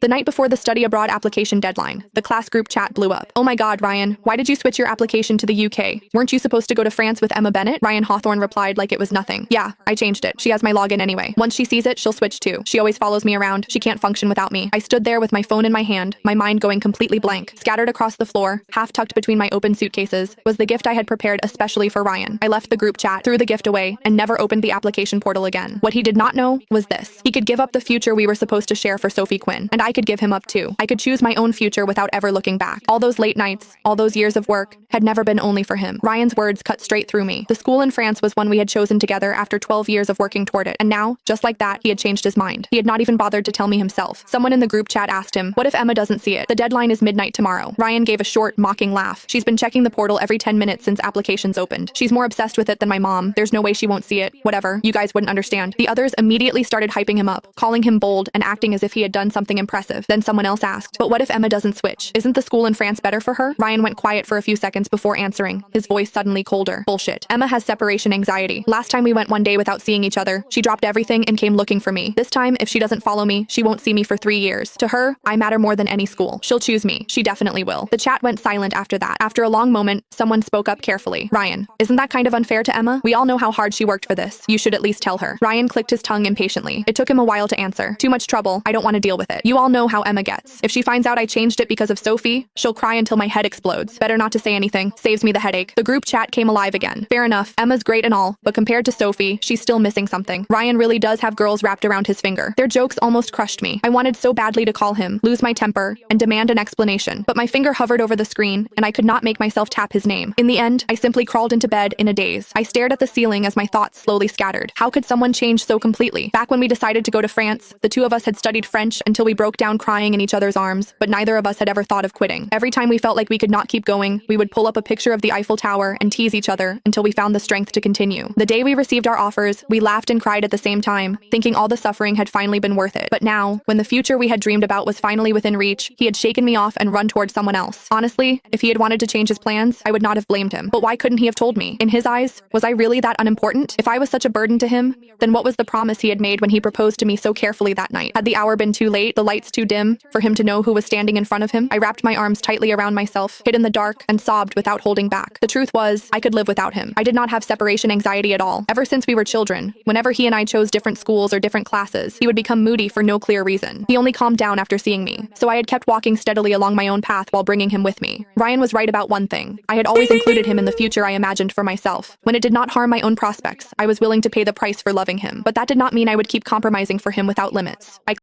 The night before the study abroad application deadline, the class group chat blew up. "Oh my god, Ryan, why did you switch your application to the UK? Weren't you supposed to go to France with Emma Bennett?" Ryan Hawthorne replied like it was nothing. "Yeah, I changed it. She has my login anyway. Once she sees it, she'll switch too. She always follows me around. She can't function without me." I stood there with my phone in my hand, my mind going completely blank. Scattered across the floor, half tucked between my open suitcases, was the gift I had prepared especially for Ryan. I left the group chat, threw the gift away, and never opened the application portal again. What he did not know was this. He could give up the future we were supposed to share for Sophie Quinn, and I could give him up too. I could choose my own future without ever looking back. All those late nights, all those years of work, had never been only for him. Ryan's words cut straight through me. The school in France was one we had chosen together after 12 years of working toward it, and now, just like that, he had changed his mind. He had not even bothered to tell me himself. Someone in the group chat asked him, "What if Emma doesn't see it? The deadline is midnight tomorrow." Ryan gave a short, mocking laugh. "She's been checking the portal every 10 minutes since applications opened. She's more obsessed with it than my mom. There's no way she won't see it. Whatever, you guys wouldn't understand." The others immediately started hyping him up, calling him bold and acting as if he had done something impressive. Then someone else asked, "But what if Emma doesn't switch? Isn't the school in France better for her?" Ryan went quiet for a few seconds before answering, his voice suddenly colder. "Bullshit. Emma has separation anxiety. Last time we went one day without seeing each other, she dropped everything and came looking for me. This time, if she doesn't follow me, she won't see me for 3 years. To her, I matter more than any school. She'll choose me. She definitely will." The chat went silent after that. After a long moment, someone spoke up carefully. "Ryan, isn't that kind of unfair to Emma? We all know how hard she worked for this. You should at least tell her." Ryan clicked his tongue impatiently. It took him a while to answer. "Too much trouble. I don't want to deal with it. You all know how Emma gets. If she finds out I changed it because of Sophie, she'll cry until my head explodes. Better not to say anything. Saves me the headache." The group chat came alive again. Fair enough, Emma's great and all, but compared to Sophie, she's still missing something. Ryan really does have girls wrapped around his finger. Their jokes almost crushed me. I wanted so badly to call him, lose my temper, and demand an explanation, but my finger hovered over the screen, and I could not make myself tap his name. In the end, I simply crawled into bed in a daze. I stared at the ceiling as my thoughts slowly scattered. How could someone change so completely? Back when we decided to go to France, the two of us had studied French until we broke down crying in each other's arms, but neither of us had ever thought of quitting. Every time we felt like we could not keep going, we would pull up a picture of the Eiffel Tower and tease each other until we found the strength to continue. The day we received our offers, we laughed and cried at the same time, thinking all the suffering had finally been worth it. But now, when the future we had dreamed about was finally within reach, he had shaken me off and run towards someone else. Honestly, if he had wanted to change his plans, I would not have blamed him. But why couldn't he have told me? In his eyes, was I really that unimportant? If I was such a burden to him, then what was the promise he had made when he proposed to me so carefully that night? Had the hour been too late, the lights too dim, for him to know who was standing in front of him? I wrapped my arms tightly around myself, hid in the dark, and sobbed without holding back. The truth was, I could live without him. I did not have separation anxiety at all. Ever since we were children, whenever he and I chose different schools or different classes, he would become moody for no clear reason. He only calmed down after seeing me, so I had kept walking steadily along my own path while bringing him with me. Ryan was right about one thing. I had always included him in the future I imagined for myself. When it did not harm my own prospects, I was willing to pay the price for loving him. But that did not mean I would keep compromising for him without limits. I